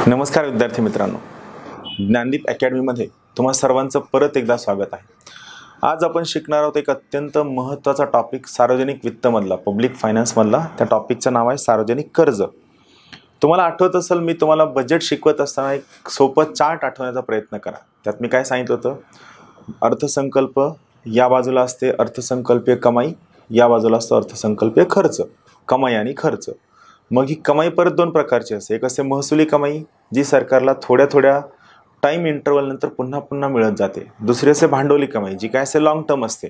नमस्कार विद्यार्थी मित्रांनो, ज्ञानदीप अकॅडमीमध्ये तुम्हा सर्वांचं परत एकदा स्वागत आहे। आज आपण शिकणार आहोत एक अत्यंत महत्त्वाचा टॉपिक, सार्वजनिक वित्तमधला, पब्लिक फायनान्समधला। त्या टॉपिकचं नाव आहे सार्वजनिक कर्ज। तुम्हाला आठवत असेल, मी तुम्हाला बजेट शिकवत असताना एक सोपं चार्ट आठवण्याचा प्रयत्न करा। त्यात मी काय सांगितलं होतं, अर्थसंकल्प या बाजूला असते अर्थसंकल्पीय कमाई, या बाजूला असतो अर्थसंकल्पीय खर्च, कमाई आणि खर्च। मग ही कमाई परत दोन प्रकारची असते। एक असते महसुली कमाई, जी सरकारला थोड्या थोड्या टाइम इंटरवल नंतर पुन्हा पुन्हा मिळत जाते। दुसरी असते भांडवली कमाई, जी काय असते लॉंग टर्म असते,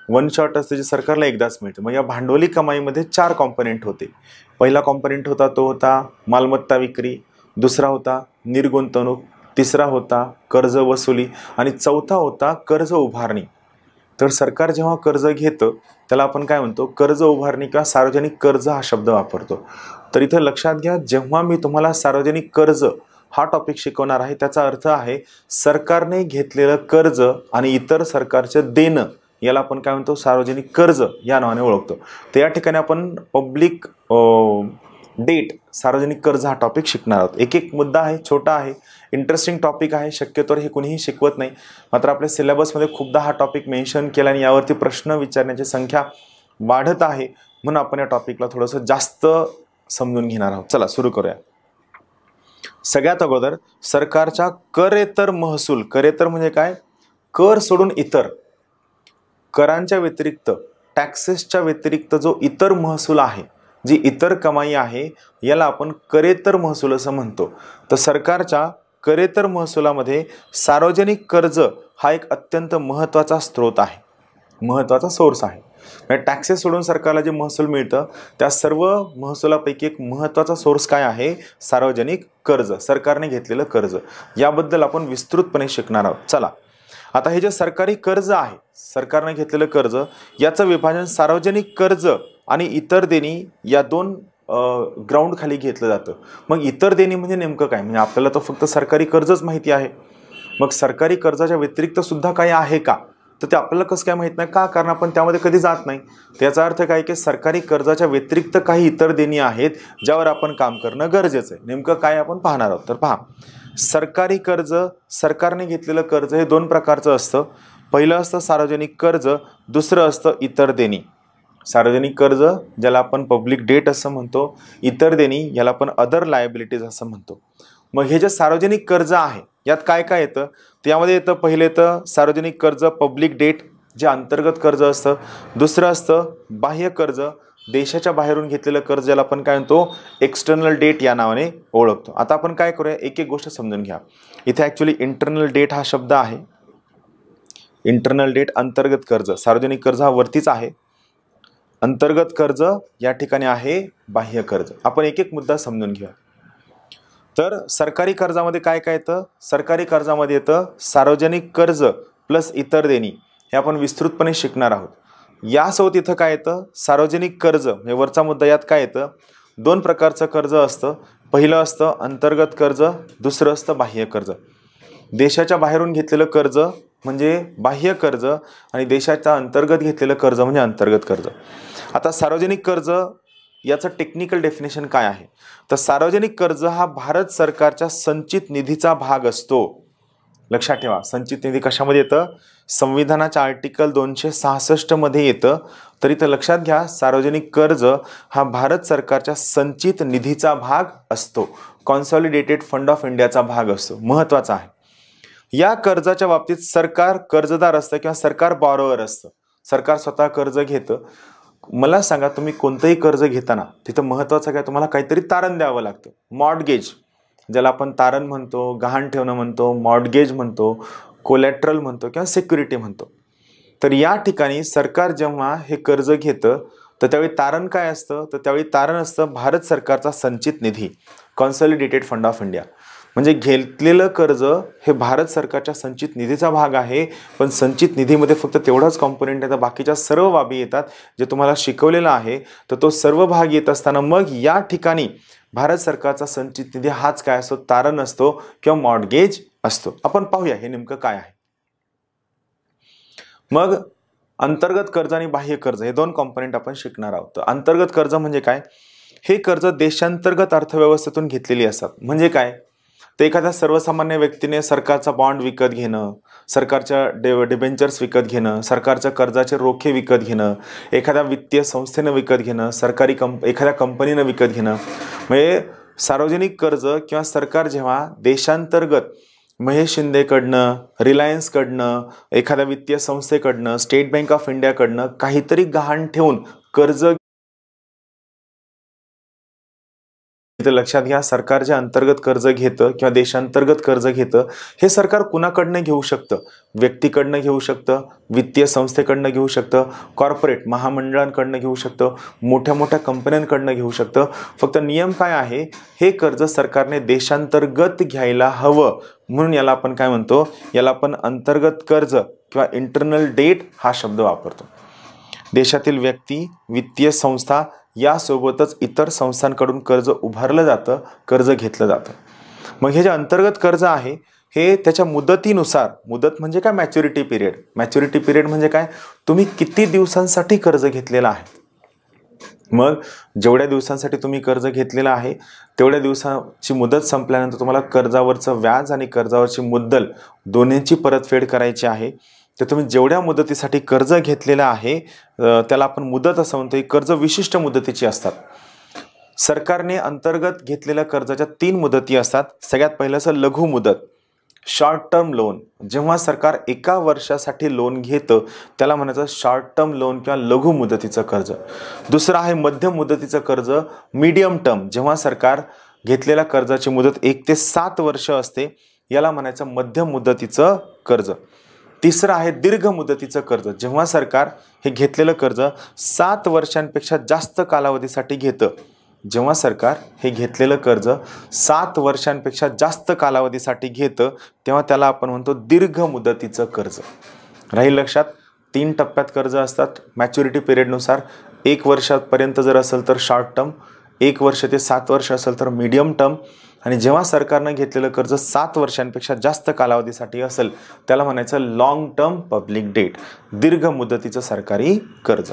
वन शॉट असते, जी सरकारला एकदाच मिळते। मग या भांडवली कमाईमध्ये चार कॉम्पोनेंट होते। पहिला कॉम्पोनेंट होता तो होता मालमत्ता विक्री, दुसरा होता निर्गुंतवणूक, तिसरा होता कर्ज वसुली आणि चौथा होता कर्ज उभारणी। तर सरकार जेव्हा कर्ज घेतं त्याला आपण काय म्हणतो, कर्ज उभारणी किंवा सार्वजनिक कर्ज हा शब्द वापरतो। तर इथे लक्षात घ्या, जेव्हा मी तुम्हाला सार्वजनिक कर्ज हा टॉपिक शिकवणार आहे, त्याचा अर्थ आहे सरकारने घेतलेलं कर्ज आणि इतर सरकारचे देणं, याला आपण काय म्हणतो, सार्वजनिक कर्ज या नावाने ओळखतो। तर या ठिकाणी आपण पब्लिक डेट, सार्वजनिक कर्ज हा टॉपिक शिकणार आहोत। एक एक मुद्दा आहे, छोटा आहे, इंटरेस्टिंग टॉपिक आहे। शक्यतोवर हे कुणीही शिकवत नाही, मात्र आपल्या सिलेबसमध्ये खूपदा हा टॉपिक मेन्शन केला आणि यावरती प्रश्न विचारण्याची संख्या वाढत आहे, म्हणून आपण या टॉपिकला थोडंसं जास्त समजून घेणार आहोत। चला सुरू करूया। सगळ्यात अगोदर सरकारच्या करेतर महसूल, करेतर म्हणजे काय, कर सोडून इतर, करांच्या व्यतिरिक्त, टॅक्सेसच्या व्यतिरिक्त जो इतर महसूल आहे, जी इतर कमाई आहे, याला आपण करेतर महसूल असं म्हणतो। तर सरकारच्या करेतर महसुलामध्ये सार्वजनिक कर्ज हा एक अत्यंत महत्त्वाचा स्रोत आहे, महत्त्वाचा सोर्स आहे। म्हणजे टॅक्सेस सोडून सरकारला जे महसूल मिळतं, त्या सर्व महसुलापैकी एक महत्त्वाचा सोर्स काय आहे, सार्वजनिक कर्ज, सरकारने घेतलेलं कर्ज। याबद्दल आपण विस्तृतपणे शिकणार आहोत। चला, आता हे जे सरकारी कर्ज आहे, सरकारने घेतलेलं कर्ज, याचं विभाजन सार्वजनिक कर्ज आणि इतर देणी या दोन ग्राउंड खाली घेतलं जातं। मग इतर देणी म्हणजे नेमकं काय, म्हणजे आपल्याला तर फक्त सरकारी कर्जच माहिती आहे, मग सरकारी कर्जाच्या व्यतिरिक्त सुद्धा काही आहे का, तर ते आपल्याला कसं काय माहित नाही का, कारण आपण त्यामध्ये कधी जात नाही। त्याचा अर्थ काय की सरकारी कर्जाच्या व्यतिरिक्त काही इतर देणी आहेत ज्यावर आपण काम करणं गरजेचं आहे। नेमकं काय आपण पाहणार आहोत। तर पहा, सरकारी कर्ज, सरकारने घेतलेलं कर्ज हे दोन प्रकारचं असतं। पहिलं असतं सार्वजनिक कर्ज, दुसरं असतं इतर देणी। सार्वजनिक कर्ज ज्याला आपण पब्लिक डेट असं म्हणतो, इतर देणी याला आपण अदर लायबिलिटीज असं म्हणतो। मग हे जे सार्वजनिक कर्ज आहे, यात काय काय येतं, त्यामध्ये येतं, पहिले येतं सार्वजनिक कर्ज पब्लिक डेट, जे अंतर्गत कर्ज असतं। दुसरं असतं बाह्य कर्ज, देशाच्या बाहेरून घेतलेलं कर्ज, ज्याला आपण काय म्हणतो एक्सटर्नल डेट या नावाने ओळखतो। आता आपण काय करूया, एक एक गोष्ट समजून घ्या। इथे ॲक्च्युली इंटरनल डेट हा शब्द आहे, इंटरनल डेट अंतर्गत कर्ज, सार्वजनिक कर्ज हा वरतीच आहे, अंतर्गत कर्ज या ठिकाणी आहे बाह्य कर्ज। आपण एक एक मुद्दा समजून घेऊया। तर सरकारी कर्जामध्ये काय काय येतं, सरकारी कर्जामध्ये येतं सार्वजनिक कर्ज प्लस इतर देणी, हे आपण विस्तृतपणे शिकणार आहोत। यासोबत इथं काय येतं, सार्वजनिक कर्ज म्हणजे वरचा मुद्दा, यात काय येतं, दोन प्रकारचं कर्ज असतं। पहिलं असतं अंतर्गत कर्ज, दुसरं असतं बाह्य कर्ज। देशाच्या बाहेरून घेतलेलं कर्ज म्हणजे बाह्य कर्ज आणि देशाच्या अंतर्गत घेतलेलं कर्ज म्हणजे अंतर्गत कर्ज। आता सार्वजनिक कर्ज याचं टेक्निकल डेफिनेशन काय आहे, तर सार्वजनिक कर्ज हा भारत सरकारच्या संचित निधीचा भाग असतो। लक्षात ठेवा, संचित निधी कशामध्ये येतं, संविधानाच्या आर्टिकल 266 मध्ये येतं। तर इथं लक्षात घ्या, सार्वजनिक कर्ज हा भारत सरकारच्या संचित निधीचा भाग असतो, कॉन्सॉलिडेटेड फंड ऑफ इंडियाचा भाग असतो, महत्त्वाचा आहे। या कर्जाच्या बाबतीत सरकार कर्जदार असतं किंवा सरकार बॉरोवर असतं, सरकार स्वतः कर्ज घेतं। मला सांगा, तुम्ही कोणतंही कर्ज घेताना तिथं महत्त्वाचं काय, तुम्हाला काहीतरी तारण द्यावं लागतं, मॉर्टगेज, ज्याला आपण तारण म्हणतो, गहाण ठेवणं म्हणतो, मॉर्टगेज म्हणतो, कोलॅटरल म्हणतो किंवा सिक्युरिटी म्हणतो। तर या ठिकाणी सरकार जेव्हा हे कर्ज घेतं, तर त्यावेळी तारण काय असतं, तर त्यावेळी तारण असतं भारत सरकारचा संचित निधी, कॉन्सॉलिडेटेड फंड ऑफ इंडिया। म्हणजे घेतलेलं कर्ज हे भारत सरकारच्या संचित निधीचा भाग आहे, पण संचित निधीमध्ये फक्त तेवढाच कॉम्पोनेंट येतात, बाकीच्या सर्व बाबी येतात जे तुम्हाला शिकवलेलं आहे। तर तो सर्व भाग येत असताना मग या ठिकाणी भारत सरकारचा संचित निधी हाच काय असतो, तारण असतो किंवा मॉर्टगेज असतो। आपण पाहूया हे नेमकं काय आहे। मग अंतर्गत कर्ज आणि बाह्य कर्ज हे दोन कॉम्पोनेंट आपण शिकणार आहोत। अंतर्गत कर्ज म्हणजे काय, हे कर्ज देशांतर्गत अर्थव्यवस्थेतून घेतलेली असतात। म्हणजे काय, तर एखाद्या सर्वसामान्य व्यक्तीने सरकारचा बॉन्ड विकत घेणं, सरकारच्या डिबेंचर्स विकत घेणं, सरकारच्या कर्जाचे रोखे विकत घेणं, एखाद्या वित्तीय संस्थेनं विकत घेणं, एखाद्या कंपनीनं विकत घेणं, म्हणजे सार्वजनिक कर्ज किंवा सरकार जेव्हा देशांतर्गत महेश शिंदेकडनं, रिलायन्सकडनं, एखाद्या वित्तीय संस्थेकडनं, स्टेट बँक ऑफ इंडियाकडनं काहीतरी गहाण ठेवून कर्ज, इथं लक्षात घ्या, सरकार जे अंतर्गत कर्ज घेतं किंवा देशांतर्गत कर्ज घेतं हे सरकार कुणाकडनं घेऊ शकतं? व्यक्तीकडनं घेऊ शकतं, वित्तीय संस्थेकडनं घेऊ शकतं, कॉर्पोरेट महामंडळांकडनं घेऊ शकतं, मोठ्या मोठ्या कंपन्यांकडनं घेऊ शकतं. फक्त नियम काय आहे, हे कर्ज सरकारने देशांतर्गत घ्यायला हवं. म्हणून याला आपण काय म्हणतो, याला आपण अंतर्गत कर्ज किंवा इंटरनल डेट हा शब्द वापरतो. देशातील व्यक्ती, वित्तीय संस्था यासोबतच इतर संस्थांकडून कर्ज उभारलं जातं, कर्ज घेतलं जातं. मग हे जे अंतर्गत कर्ज आहे हे त्याच्या मुदतीनुसार, मुदत म्हणजे काय, मॅच्युरिटी पिरियड. मॅच्युरिटी पिरियड म्हणजे काय, तुम्ही किती दिवसांसाठी कर्ज घेतलेलं आहे. मग जेवढ्या दिवसांसाठी तुम्ही कर्ज घेतलेलं आहे तेवढ्या दिवसाची मुदत संपल्यानंतर तुम्हाला कर्जावरचं व्याज आणि कर्जावरची मुद्दल दोन्हीची परतफेड करायची आहे. तर तुम्ही जेवढ्या मुदतीसाठी कर्ज घेतलेलं आहे त्याला आपण मुदत असं म्हणतो. कर्ज विशिष्ट मुदतीची असतात. सरकारने अंतर्गत घेतलेल्या कर्जाच्या 3 मुदती असतात. सगळ्यात पहिलं असं लघु मुदत, शॉर्ट टर्म लोन. जेव्हा सरकार 1 वर्षासाठी लोन घेतं त्याला म्हणायचं शॉर्ट टर्म लोन किंवा लघु मुदतीचं कर्ज. दुसरं आहे मध्यम मुदतीचं कर्ज, मीडियम टर्म. जेव्हा सरकार घेतलेल्या कर्जाची मुदत 1 ते 7 वर्ष असते याला म्हणायचं मध्यम मुदतीचं कर्ज. तिसरं आहे दीर्घ मुदतीचं कर्ज. जेव्हा सरकार हे घेतलेलं कर्ज 7 वर्षांपेक्षा जास्त कालावधीसाठी घेतं, जेव्हा सरकार हे घेतलेलं कर्ज 7 वर्षांपेक्षा जास्त कालावधीसाठी घेतं तेव्हा त्याला आपण म्हणतो दीर्घ मुदतीचं कर्ज. राहील लक्षात, 3 टप्प्यात कर्ज असतात मॅच्युरिटी पिरियडनुसार. 1 वर्षापर्यंत जर असेल तर शॉर्ट टर्म, 1 वर्ष ते 7 वर्ष असेल तर मीडियम टर्म, आणि जेव्हा सरकारनं घेतलेलं कर्ज 7 वर्षांपेक्षा जास्त कालावधीसाठी असेल त्याला म्हणायचं लॉंग टर्म पब्लिक डेट, दीर्घ मुदतीचं सरकारी कर्ज.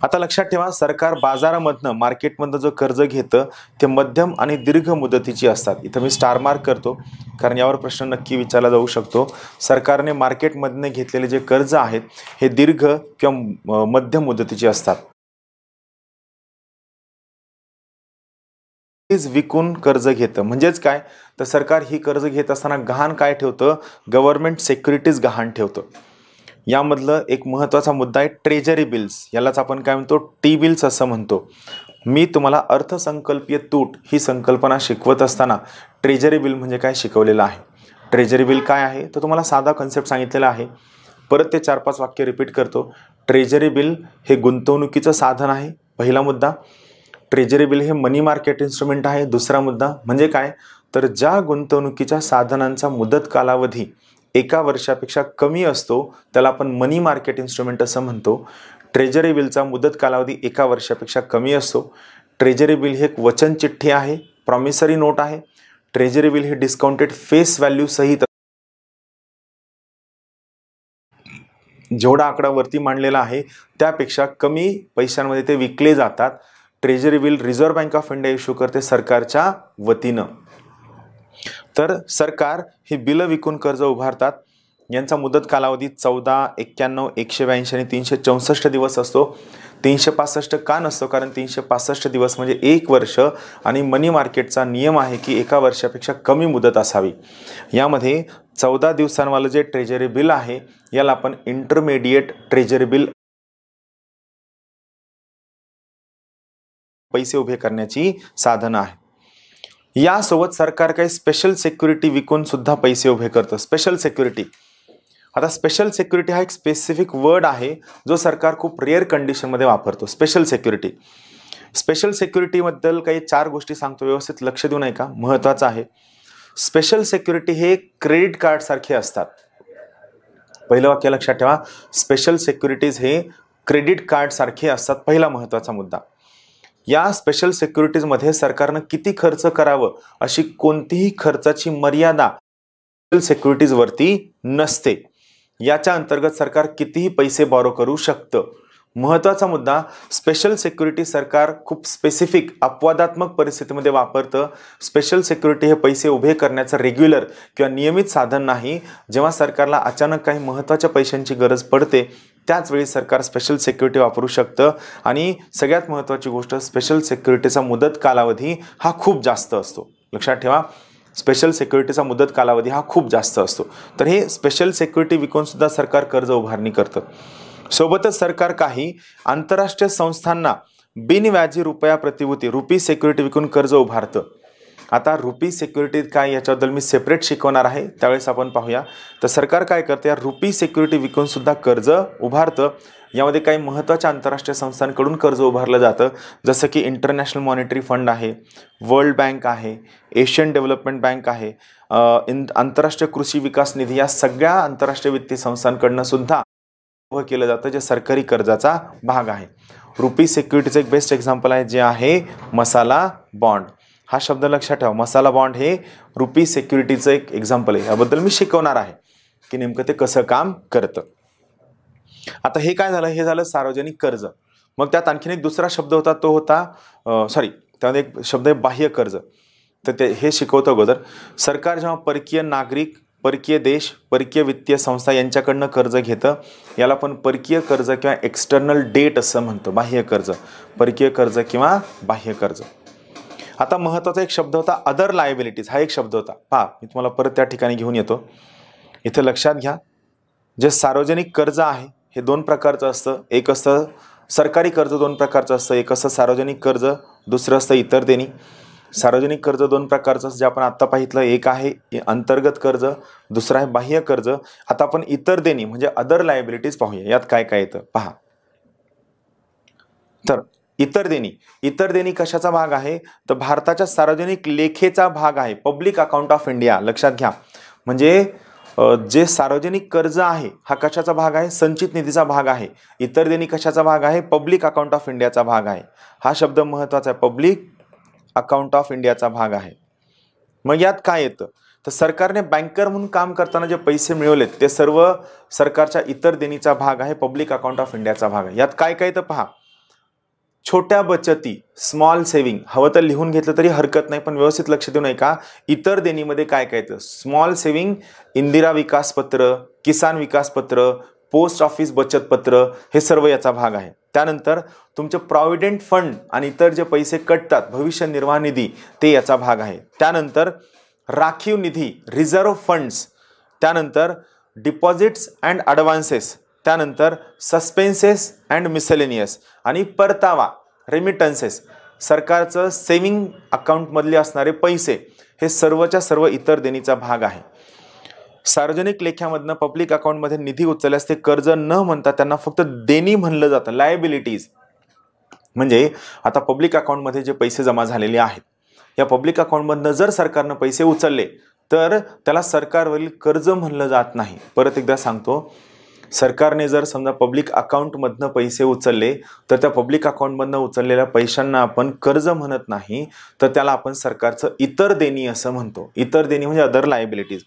आता लक्षात ठेवा, सरकार बाजारामधनं, मार्केटमधनं जो कर्ज घेतं ते मध्यम आणि दीर्घ मुदतीची असतात. इथं मी स्टार मार्क करतो कारण यावर प्रश्न नक्की विचारला जाऊ शकतो. सरकारने मार्केटमधनं घेतलेले जे कर्ज आहेत हे दीर्घ किंवा मध्यम मुदतीचे असतात. विकून कर्ज घेतं म्हणजेच काय, तर सरकार ही कर्ज घेत असताना गहाण काय ठेवतं, गव्हर्नमेंट सिक्युरिटीज गहाण ठेवतं. यामधलं एक महत्त्वाचा मुद्दा आहे ट्रेजरी बिल्स. यालाच आपण काय म्हणतो, टी बिल्स असं म्हणतो. मी तुम्हाला अर्थसंकल्पीय तूट ही संकल्पना शिकवत असताना ट्रेजरी बिल म्हणजे काय शिकवलेलं आहे. ट्रेजरी बिल काय आहे तर तुम्हाला साधा कन्सेप्ट सांगितलेला आहे. परत ते 4-5 वाक्य रिपीट करतो. ट्रेजरी बिल हे गुंतवणुकीचं साधन आहे, पहिला मुद्दा. ट्रेजरी बिल हे मनी मार्केट इन्स्ट्रुमेंट आहे, दुसरा मुद्दा. म्हणजे काय, तर ज्या गुंतवणुकीच्या साधनांचा मुदत कालावधी 1 वर्षापेक्षा कमी असतो त्याला आपण मनी मार्केट इन्स्ट्रुमेंट असं म्हणतो. ट्रेजरी बिलचा मुदत कालावधी 1 वर्षापेक्षा कमी असतो. ट्रेजरी बिल हे एक वचन चिठ्ठी आहे, प्रॉमिसरी नोट आहे. ट्रेजरी बिल हे डिस्काउंटेड फेस व्हॅल्यू सहित, जेवढा आकडा वरती मांडलेला आहे त्यापेक्षा कमी पैशांमध्ये ते विकले जातात. Treasury bill reserve bank of India issue करते सरकारच्या वतीनं. तर सरकार हे बिलं विकून कर्ज उभारतात. यांचा मुदत कालावधी 14, 91, 182 आणि 364 दिवस असतो. 365 का नसतो, कारण 365 दिवस म्हणजे 1 वर्ष आणि मनी मार्केटचा नियम आहे की 1 वर्षापेक्षा कमी मुदत असावी. यामध्ये 14 दिवसांवालं जे ट्रेजरी बिल आहे याला आपण इंटरमिडिएट ट्रेजरी बिल, पैसे उभे करण्याची साधनं आहे. यासोबत सरकार काही स्पेशल सिक्युरिटी विकून सुद्धा पैसे उभे करतं. स्पेशल सिक्युरिटी, आता स्पेशल सिक्युरिटी हा एक स्पेसिफिक वर्ड आहे जो सरकार खूप रेअर कंडिशनमध्ये वापरतो. Special security. स्पेशल सिक्युरिटीबद्दल काही 4 गोष्टी सांगतो, व्यवस्थित लक्ष देऊ नये का, महत्त्वाचं आहे. स्पेशल सिक्युरिटी हे क्रेडिट कार्ड सारखे असतात. पहिलं वाक्य लक्षात ठेवा, स्पेशल सिक्युरिटीज हे क्रेडिट कार्ड सारखे असतात. पहिला महत्त्वाचा मुद्दा. या स्पेशल सिक्युरिटीजमध्ये सरकारनं किती खर्च करावं अशी कोणतीही खर्चाची मर्यादा स्पेशल सिक्युरिटीजवरती नसते. याच्या अंतर्गत सरकार कितीही पैसे बॉरो करू शकतं. महत्त्वाचा मुद्दा, स्पेशल सिक्युरिटी सरकार खूप स्पेसिफिक अपवादात्मक परिस्थितीमध्ये वापरतं. स्पेशल सिक्युरिटी हे पैसे उभे करण्याचं रेग्युलर किंवा नियमित साधन नाही. जेव्हा सरकारला अचानक काही महत्त्वाच्या पैशांची गरज पडते त्याच वेळी सरकार स्पेशल सिक्युरिटी वापरू शकतं. आणि सगळ्यात महत्त्वाची गोष्ट, स्पेशल सिक्युरिटीचा मुदत कालावधी हा खूप जास्त असतो. लक्षात ठेवा, स्पेशल सिक्युरिटीचा मुदत कालावधी हा खूप जास्त असतो. तर हे स्पेशल सिक्युरिटी विकून सुद्धा सरकार कर्ज उभारणी करतं. सोबतच सरकार काही आंतरराष्ट्रीय संस्थांना बिनव्याजी रुपया प्रतिभूती रुपी सिक्युरिटी विकून कर्ज उभारतं. आता रुपी सिक्युरिटी काय याच्याबद्दल मी सेपरेट शिकवणार आहे, त्यावेळेस आपण पाहूया. तर सरकार काय करते, या रुपी सिक्युरिटी विकून सुद्धा कर्ज उभारतं. यामध्ये काही महत्त्वाच्या आंतरराष्ट्रीय संस्थांकडून कर्ज उभारलं जातं, जसं की इंटरनॅशनल मॉनिटरी फंड आहे, वर्ल्ड बँक आहे, एशियन डेव्हलपमेंट बँक आहे, आंतरराष्ट्रीय कृषी विकास निधी, या सगळ्या आंतरराष्ट्रीय वित्तीय संस्थांकडनं सुद्धा उभं केलं जातं, जे सरकारी कर्जाचा भाग आहे. रुपी सिक्युरिटीचं एक बेस्ट एक्झाम्पल आहे, जे आहे मसाला बॉन्ड. हा शब्द लक्षात ठेवा, मसाला बॉन्ड हे रुपी सिक्युरिटीचं एक एक्झाम्पल आहे. याबद्दल मी शिकवणार आहे की नेमकं ते कसं काम करतं. आता हे काय झालं, हे झालं सार्वजनिक कर्ज. मग त्यात आणखीन एक दुसरा शब्द होता, तो होता त्यामध्ये एक शब्द आहे बाह्य कर्ज. तर ते हे शिकवतो अगोदर. सरकार जेव्हा परकीय नागरिक, परकीय देश, परकीय वित्तीय संस्था यांच्याकडनं कर्ज घेतं, याला आपण परकीय कर्ज किंवा एक्सटर्नल डेट असं म्हणतो. बाह्य कर्ज, परकीय कर्ज किंवा बाह्य कर्ज. आता महत्त्वाचा एक शब्द होता अदर लायबिलिटीज, हा एक शब्द होता. पहा, मी तुम्हाला परत त्या ठिकाणी घेऊन येतो. इथे लक्षात घ्या, जे सार्वजनिक कर्ज आहे हे दोन प्रकारचं असतं. एक असतं सरकारी कर्ज, दोन प्रकारचं असतं. एक असतं सार्वजनिक कर्ज, दुसरं असतं इतर देणी. सार्वजनिक कर्ज दोन प्रकारचं असतं, जे आपण आत्ता पाहितलं. एक आहे अंतर्गत कर्ज, दुसरं आहे बाह्य कर्ज. आता आपण इतर देणी म्हणजे अदर लायबिलिटीज पाहूया, यात काय काय येतं पहा. तर इतर देणी कशाचा भाग आहे, तर भारताच्या सार्वजनिक लेखेचा भाग आहे, पब्लिक अकाउंट ऑफ इंडिया. लक्षात घ्या, म्हणजे जे सार्वजनिक कर्ज आहे हा कशाचा भाग आहे, संचित निधीचा भाग आहे. इतर देणी कशाचा भाग आहे, पब्लिक अकाउंट ऑफ इंडियाचा भाग आहे. हा शब्द महत्त्वाचा आहे, पब्लिक अकाउंट ऑफ इंडियाचा भाग आहे. मग यात काय येतं, तर सरकारने बँकर म्हणून काम करताना जे पैसे मिळवलेत ते सर्व सरकारच्या इतर देणीचा भाग आहे, पब्लिक अकाउंट ऑफ इंडियाचा भाग आहे. यात काय काय येतं पहा. छोट्या बचती, स्मॉल सेव्हिंग, हवं तर लिहून घेतलं तरी हरकत नाही, पण व्यवस्थित लक्ष देऊ नये का. इतर देणीमध्ये काय काय येतं, स्मॉल सेव्हिंग, इंदिरा विकास पत्र, किसान विकास पत्र, पोस्ट ऑफिस बचत पत्र, हे सर्व याचा भाग आहे. त्यानंतर तुमचे प्रॉव्हिडंट फंड आणि इतर जे पैसे कटतात, भविष्य निर्वाह निधी, ते याचा भाग आहे. त्यानंतर राखीव निधी, रिझर्व्ह फंड्स. त्यानंतर डिपॉझिट्स अँड ॲडव्हान्सेस. त्यानंतर सस्पेन्सेस अँड मिसेलेनियस आणि परतावा, रेमिटन्सेस. सरकारचं सेव्हिंग अकाउंटमधले असणारे पैसे हे सर्वच्या सर्व इतर देणीचा भाग आहे. सार्वजनिक लेख्यामधनं पब्लिक अकाउंटमध्ये निधी उचलल्यास ते कर्ज न म्हणता त्यांना फक्त देणी म्हणलं जातं, लायबिलिटीज. म्हणजे आता पब्लिक अकाउंटमध्ये जे पैसे जमा झालेले आहेत, या पब्लिक अकाउंटमधनं जर सरकारनं पैसे उचलले तर त्याला सरकारवरील कर्ज म्हणलं जात नाही. परत एकदा सांगतो, सरकारने जर समजा पब्लिक अकाउंटमधनं पैसे उचलले तर त्या पब्लिक अकाउंटमधनं उचललेल्या पैशांना आपण कर्ज म्हणत नाही, तर त्याला आपण सरकारचं इतर देणी असं म्हणतो. इतर देणी म्हणजे अदर लायबिलिटीज.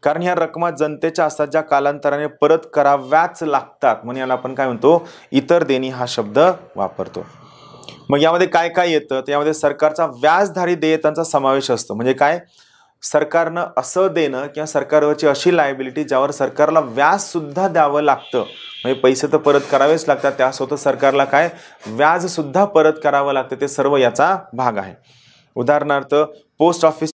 कारण ह्या रकमा जनतेच्या असतात, ज्या कालांतराने परत कराव्याच लागतात, म्हणून याला आपण काय म्हणतो, इतर देणी हा शब्द वापरतो. मग यामध्ये काय काय येतं, तर यामध्ये सरकारचा व्याजधारी देयतांचा समावेश असतो. म्हणजे काय, सरकारनं असं देणं किंवा सरकारवरची अशी लायबिलिटी ज्यावर सरकारला व्याज सुद्धा द्यावं लागतं, म्हणजे पैसे तर परत करावेच लागतात, त्यासोबत सरकारला काय व्याज सुद्धा परत करावं लागतं, ते सर्व याचा भाग आहे. उदाहरणार्थ पोस्ट ऑफिस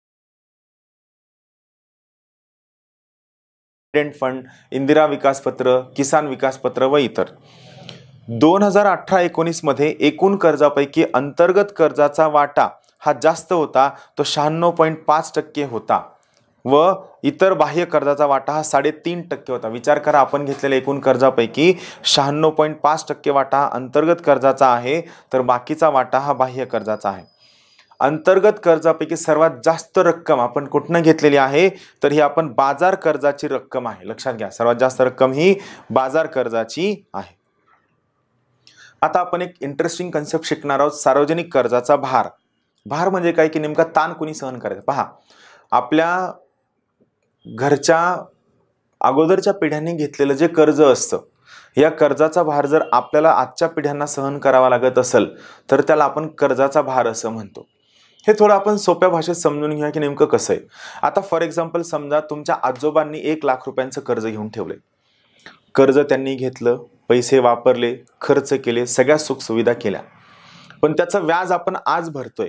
फंड, इंदिरा विकास पत्र, किसान विकास पत्र व इतर. 2018-19 मध्ये एकूण कर्जापैकी अंतर्गत कर्जाचा वाटा हा जास्त होता, तो 96.5% होता व इतर बाह्य कर्जाचा वाटा हा 3.5% होता. विचार करा, आपण घेतलेल्या एकूण कर्जापैकी 96.5% वाटा हा अंतर्गत कर्जाचा आहे, तर बाकीचा वाटा हा बाह्य कर्जाचा आहे. अंतर्गत कर्जापैकी सर्वात जास्त रक्कम आपण कुठनं घेतलेली आहे, तर ही आपण बाजार कर्जाची रक्कम आहे. लक्षात घ्या, सर्वात जास्त रक्कम ही बाजार कर्जाची आहे. आता आपण एक इंटरेस्टिंग कन्सेप्ट शिकणार आहोत, सार्वजनिक कर्जाचा भार. भार म्हणजे काय, की नेमका ताण कोणी सहन करायचा. पहा, आपल्या घरच्या अगोदरच्या पिढ्यांनी घेतलेलं जे कर्ज असतं, या कर्जाचा भार जर आपल्याला आजच्या पिढ्यांना सहन करावा लागत असेल तर त्याला आपण कर्जाचा भार असं म्हणतो. हे थोडं आपण सोप्या भाषेत समजून घेऊया की नेमकं कसं आहे. आता फॉर एक्झाम्पल समजा तुमच्या आजोबांनी 1,00,000 रुपयांचं कर्ज घेऊन ठेवले. कर्ज त्यांनी घेतलं, पैसे वापरले, खर्च केले, सगळ्या सुखसुविधा केल्या, पण त्याचं व्याज आपण आज भरतोय.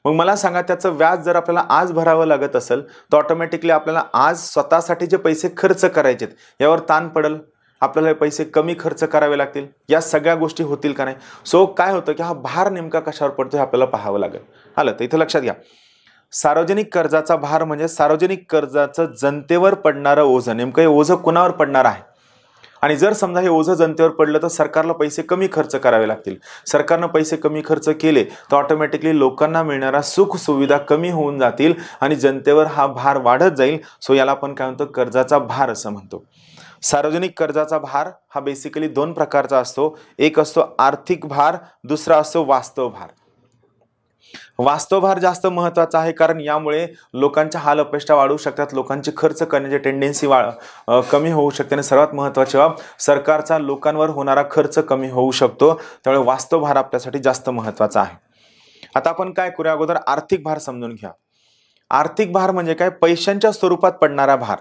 मग मला सांगा, त्याचं व्याज जर आपल्याला आज भरावं लागत असेल तर ऑटोमॅटिकली आपल्याला आज स्वतःसाठी जे पैसे खर्च करायचेत यावर ताण पडेल. आपल्याला हे पैसे कमी खर्च करावे लागतील. या सगळ्या गोष्टी होतील का नाही. सो काय होतं की हा भार नेमका कशावर पडतो हे आपल्याला पाहावं लागेल. आलं तर इथं लक्षात घ्या, सार्वजनिक कर्जाचा भार म्हणजे सार्वजनिक कर्जाचं जनतेवर पडणारं ओझं. नेमकं हे ओझं कुणावर पडणार आहे. आणि जर समजा हे ओझं जनतेवर पडलं तर सरकारला पैसे कमी खर्च करावे लागतील. सरकारनं पैसे कमी खर्च केले तर ऑटोमॅटिकली लोकांना मिळणारा सुख सुविधा कमी होऊन जातील आणि जनतेवर हा भार वाढत जाईल. सो याला आपण काय म्हणतो, कर्जाचा भार असं म्हणतो. सार्वजनिक कर्जाचा भार हा बेसिकली 2 प्रकारचा असतो. एक असतो आर्थिक भार, दुसरा असतो वास्तव भार. वास्तव भार जास्त महत्त्वाचा आहे कारण यामुळे लोकांच्या हाल अपेष्टा वाढू शकतात, लोकांची खर्च करण्याची टेंडन्सी कमी होऊ शकते आणि सर्वात महत्त्वाची बाब, सरकारचा लोकांवर होणारा खर्च कमी होऊ शकतो. त्यामुळे वास्तव भार आपल्यासाठी जास्त महत्त्वाचा आहे. आता आपण काय करूया, अगोदर आर्थिक भार समजून घ्या. आर्थिक भार म्हणजे काय, पैशांच्या स्वरूपात पडणारा भार.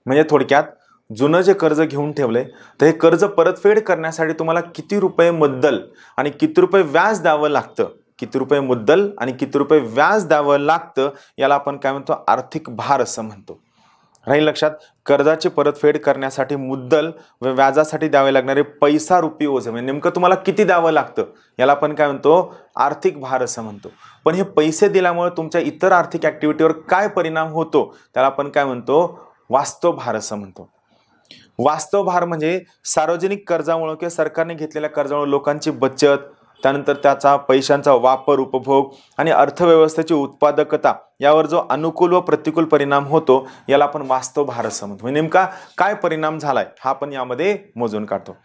म्हणजे थोडक्यात जुनं जे कर्ज घेऊन ठेवले तर हे कर्ज परतफेड करण्यासाठी तुम्हाला किती रुपये मुद्दल आणि किती रुपये व्याज द्यावं लागतं, किती रुपये मुद्दल आणि किती रुपये व्याज द्यावं लागतं, याला आपण काय म्हणतो, आर्थिक भार असं म्हणतो. राहील लक्षात. कर्जाची परतफेड करण्यासाठी मुद्दल व व्याजासाठी द्यावे लागणारे पैसा रुपी ओझे, म्हणजे नेमकं तुम्हाला किती द्यावं लागतं याला आपण काय म्हणतो, आर्थिक भार असं म्हणतो. पण हे पैसे दिल्यामुळे तुमच्या इतर आर्थिक ऍक्टिव्हिटीवर काय परिणाम होतो त्याला आपण काय म्हणतो, वास्तव भार असं म्हणतो. वास्तव भार म्हणजे सार्वजनिक कर्जामुळे किंवा सरकारने घेतलेल्या कर्जामुळे लोकांची बचत, त्यानंतर त्याचा पैशांचा वापर, उपभोग आणि अर्थव्यवस्थेची उत्पादकता यावर जो अनुकूल व प्रतिकूल परिणाम होतो याला आपण वास्तव भार असं म्हणतो. म्हणजे नेमका काय परिणाम झालाय हा आपण यामध्ये मोजून काढतो.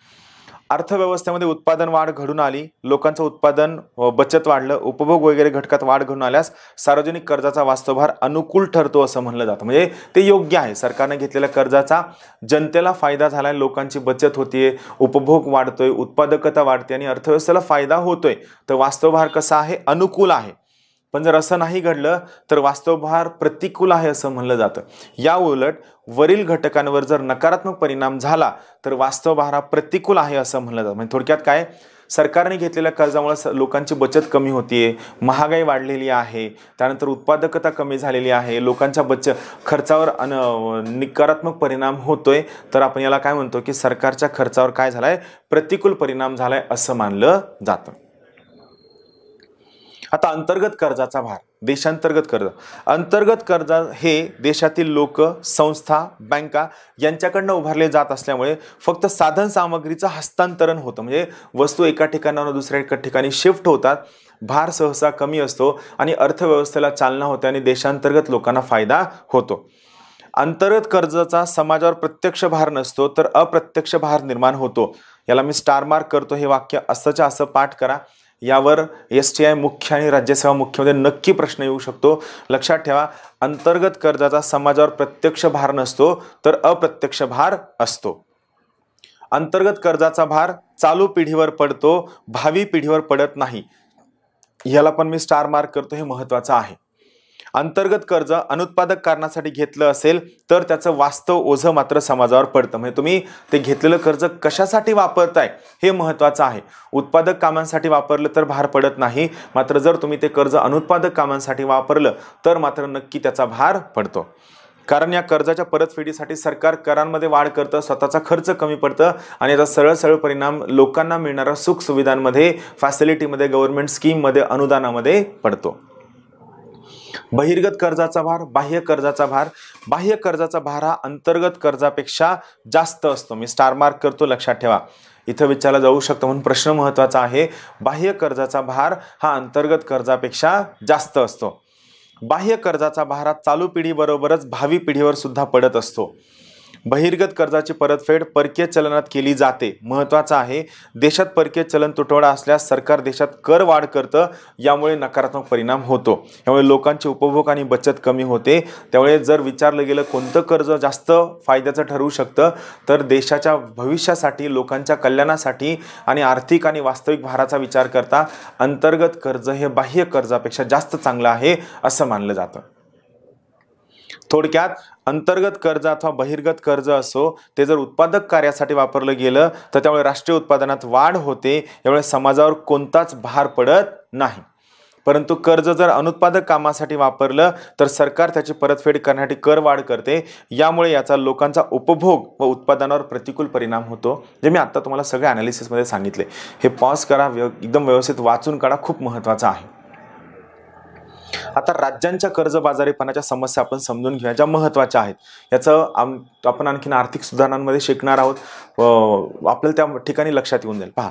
अर्थव्यवस्थेमध्ये उत्पादन वाढ घडून आली, लोकांचं उत्पादन व बचत वाढलं, उपभोग वगैरे घटकात वाढ घडून आल्यास सार्वजनिक कर्जाचा वास्तव भार अनुकूल ठरतो असं म्हणलं जातं. म्हणजे ते योग्य आहे. सरकारने घेतलेल्या कर्जाचा जनतेला फायदा झालाय, लोकांची बचत होतीये, उपभोग वाढतोय, उत्पादकता वाढते आणि अर्थव्यवस्थेला फायदा होतोय, तर वास्तव भार कसा आहे, अनुकूल आहे. पण जर असं नाही घडलं तर वास्तव भार प्रतिकूल आहे असं म्हणलं जातं. या उलट वरील घटकांवर जर नकारात्मक परिणाम झाला तर वास्तव भार हा प्रतिकूल आहे असं म्हणलं जातं. म्हणजे थोडक्यात काय, सरकारने घेतलेल्या कर्जामुळे लोकांची बचत कमी होतीये, महागाई वाढलेली आहे, त्यानंतर उत्पादकता कमी झालेली आहे, लोकांच्या खर्चावर नकारात्मक परिणाम होतोय, तर आपण याला काय म्हणतो की सरकारच्या खर्चावर काय झालाय, प्रतिकूल परिणाम झालाय असं मानलं जातं. आता अंतर्गत कर्जाचा भार, देशांतर्गत कर्ज. अंतर्गत कर्ज हे देशातील लोक, संस्था, बँका यांच्याकडनं उभारले जात असल्यामुळे फक्त साधन सामग्रीचं हस्तांतरण होतं. म्हणजे वस्तू एका ठिकाणावर दुसऱ्या एका ठिकाणी शिफ्ट होतात, भार सहसा कमी असतो आणि अर्थव्यवस्थेला चालना होते आणि देशांतर्गत लोकांना फायदा होतो. अंतर्गत कर्जाचा समाजावर प्रत्यक्ष भार नसतो तर अप्रत्यक्ष भार निर्माण होतो. याला मी स्टार मार्क करतो. हे वाक्य असंच्या असं पाठ करा. यावर STI मुख्य आणि राज्यसेवा मुख्यमध्ये नक्की प्रश्न येऊ शकतो. लक्षात ठेवा, अंतर्गत कर्जाचा समाजावर प्रत्यक्ष भार नसतो तर अप्रत्यक्ष भार असतो. अंतर्गत कर्जाचा भार चालू पिढीवर पडतो, भावी पिढीवर पडत नाही. याला पण मी स्टार मार्क करतो. हे महत्त्वाचं आहे. अंतर्गत कर्ज अनुत्पादक कारणासाठी घेतलं असेल तर त्याचं वास्तव ओझं मात्र समाजावर पडतं. म्हणजे तुम्ही ते घेतलेलं कर्ज कशासाठी वापरताय हे महत्त्वाचं आहे. उत्पादक कामांसाठी वापरलं तर भार पडत नाही, मात्र जर तुम्ही ते कर्ज अनुत्पादक कामांसाठी वापरलं तर मात्र नक्की त्याचा भार पडतो. कारण या कर्जाच्या परतफेडीसाठी सरकार करांमध्ये वाढ करतं, स्वतःचा खर्च कमी पडतं आणि याचा सरळ सरळ परिणाम लोकांना मिळणाऱ्या सुख सुविधांमध्ये, फॅसिलिटीमध्ये, गव्हर्नमेंट स्कीममध्ये, अनुदानामध्ये पडतो. बहिर्गत कर्जाचा भार, बाह्य कर्जाचा भार. बाह्य कर्जाचा भार हा अंतर्गत कर्जापेक्षा जास्त असतो. मी स्टार मार्क करतो, लक्षात ठेवा. इथं विचारला जाऊ शकतो म्हणून प्रश्न महत्त्वाचा आहे. बाह्य कर्जाचा भार हा अंतर्गत कर्जापेक्षा जास्त असतो. बाह्य कर्जाचा भार हा चालू पिढीबरोबरच भावी पिढीवर सुद्धा पडत असतो. बहिर्गत कर्जाची परतफेड परकीय चलनात केली जाते. महत्त्वाचं आहे, देशात परकीय चलन तुटवडा असल्यास सरकार देशात कर वाढ करतं, यामुळे नकारात्मक परिणाम होतो. यामुळे लोकांचे उपभोग आणि बचत कमी होते. त्यामुळे जर विचारलं गेलं कोणतं कर्ज जास्त फायद्याचं ठरवू शकतं, तर देशाच्या भविष्यासाठी, लोकांच्या कल्याणासाठी आणि आर्थिक आणि वास्तविक भाराचा विचार करता अंतर्गत कर्ज हे बाह्य कर्जापेक्षा जास्त चांगलं आहे असं मानलं जातं. थोडक्यात अंतर्गत कर्ज अथवा बहिर्गत कर्ज असो, ते जर उत्पादक कार्यासाठी वापरलं गेलं तर त्यामुळे राष्ट्रीय उत्पादनात वाढ होते. यामुळे समाजावर कोणताच भार पडत नाही. परंतु कर्ज जर अनुत्पादक कामासाठी वापरलं तर सरकार त्याची परतफेड करण्यासाठी कर वाढ करते. यामुळे याचा लोकांचा उपभोग व उत्पादनावर प्रतिकूल परिणाम होतो. जे मी आता तुम्हाला सगळे ॲनालिसिसमध्ये सांगितले, हे पॉज करा, एकदम व्यवस्थित वाचून काढा, खूप महत्त्वाचं आहे. आता राज्यांच्या कर्जबाजारीपणाच्या समस्या आपण समजून घेऊया, ज्या महत्त्वाच्या आहेत. याचं आपण आणखीन आर्थिक सुधारणांमध्ये शिकणार आहोत. आपल्याला त्या ठिकाणी लक्षात येऊन जाईल. पहा,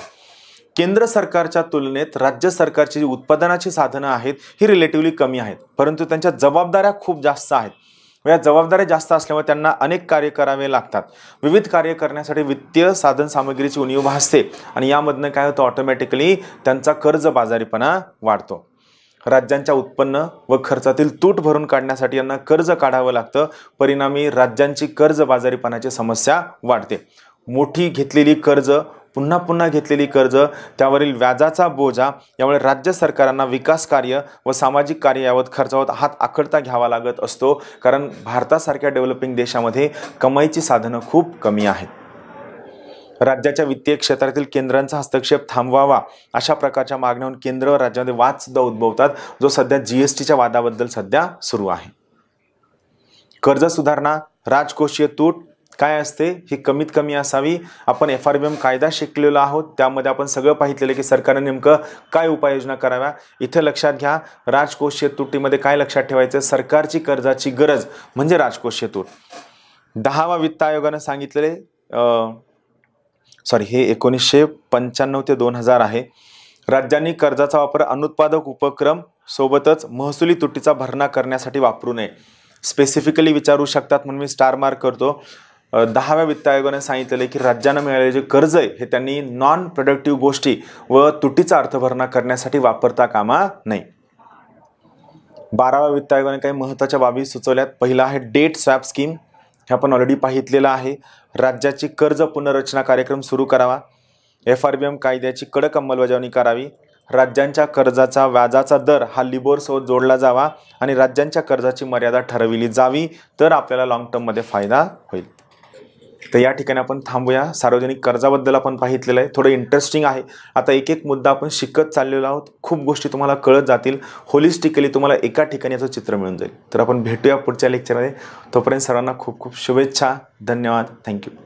केंद्र सरकारच्या तुलनेत राज्य सरकारची जी उत्पादनाची साधनं आहेत ही रिलेटिव्हली कमी आहेत, परंतु त्यांच्या जबाबदाऱ्या खूप जास्त आहेत. या जबाबदाऱ्या जास्त असल्यामुळे त्यांना अनेक कार्य करावे लागतात. विविध कार्य करण्यासाठी वित्तीय साधन सामग्रीची उणीव भासते आणि यामधनं काय होतं, ऑटोमॅटिकली त्यांचा कर्जबाजारीपणा वाढतो. राज्यांच्या उत्पन्न व खर्चातील तूट भरून काढण्यासाठी यांना कर्ज काढावं लागतं. परिणामी राज्यांची कर्जबाजारीपणाची समस्या वाढते. मोठी घेतलेली कर्ज, पुन्हा पुन्हा घेतलेली कर्ज, त्यावरील व्याजाचा बोजा, यामुळे राज्य सरकारांना विकास कार्य व सामाजिक कार्य यावत खर्चावत हात आखडता घ्यावा लागत असतो. कारण भारतासारख्या डेव्हलपिंग देशामध्ये कमाईची साधनं खूप कमी आहेत. राज्याच्या वित्तीय क्षेत्रातील केंद्रांचा हस्तक्षेप थांबवावा अशा प्रकारच्या मागण्याहून केंद्र व राज्यामध्ये वाद सुद्धा उद्भवतात, जो सध्या जीएसटीच्या वादाबद्दल सध्या सुरू आहे. कर्ज सुधारणा, राजकोषीय तूट काय असते ही कमीत कमी असावी. आपण FRBM कायदा शिकलेलो आहोत, त्यामध्ये आपण सगळं पाहितलेलं की सरकारने नेमकं काय उपाययोजना कराव्या. इथे लक्षात घ्या, राजकोषीय तुटीमध्ये काय लक्षात ठेवायचं, सरकारची कर्जाची गरज म्हणजे राजकोषीय तूट. 10वा वित्त आयोगाने सांगितलेले हे 1995 ते 2000 आहे. राज्यांनी कर्जाचा वापर अनुत्पादक उपक्रम सोबतच महसुली तुटीचा भरणा करण्यासाठी वापरू नये. स्पेसिफिकली विचारू शकतात म्हणून मी स्टार मार्क करतो. 10व्या वित्त आयोगाने सांगितलेले की राज्यांना मिळालेले जे कर्ज आहे हे त्यांनी नॉन प्रोडक्टिव्ह गोष्टी व तुटीचा अर्थभरणा करण्यासाठी वापरता कामा नये. 12व्या वित्त आयोगाने काही महत्त्वाच्या बाबी सुचवल्यात. पहिला आहे डेट स्वॅप स्कीम, हे आपण ऑलरेडी पाहितलेलं आहे. राज्याची कर्ज पुनर्रचना कार्यक्रम सुरू करावा. FRBM कायद्याची कडक अंमलबजावणी करावी. राज्यांच्या कर्जाचा व्याजाचा दर हा लिबोरसोबत जोडला जावा आणि राज्यांच्या कर्जाची मर्यादा ठरविली जावी, तर आपल्याला लॉंग टर्ममध्ये फायदा होईल. तर या ठिकाणी आपण थांबूया. सार्वजनिक कर्जाबद्दल आपण पाहितलेलं आहे, थोडं इंटरेस्टिंग आहे. आता एक एक मुद्दा आपण शिकत चाललेलो आहोत. खूप गोष्टी तुम्हाला कळत जातील. होलिस्टिकली तुम्हाला एका ठिकाणी याचं चित्र मिळून जाईल. तर आपण भेटूया पुढच्या लेक्चरमध्ये. तोपर्यंत सर्वांना खूप खूप शुभेच्छा. धन्यवाद. थँक्यू.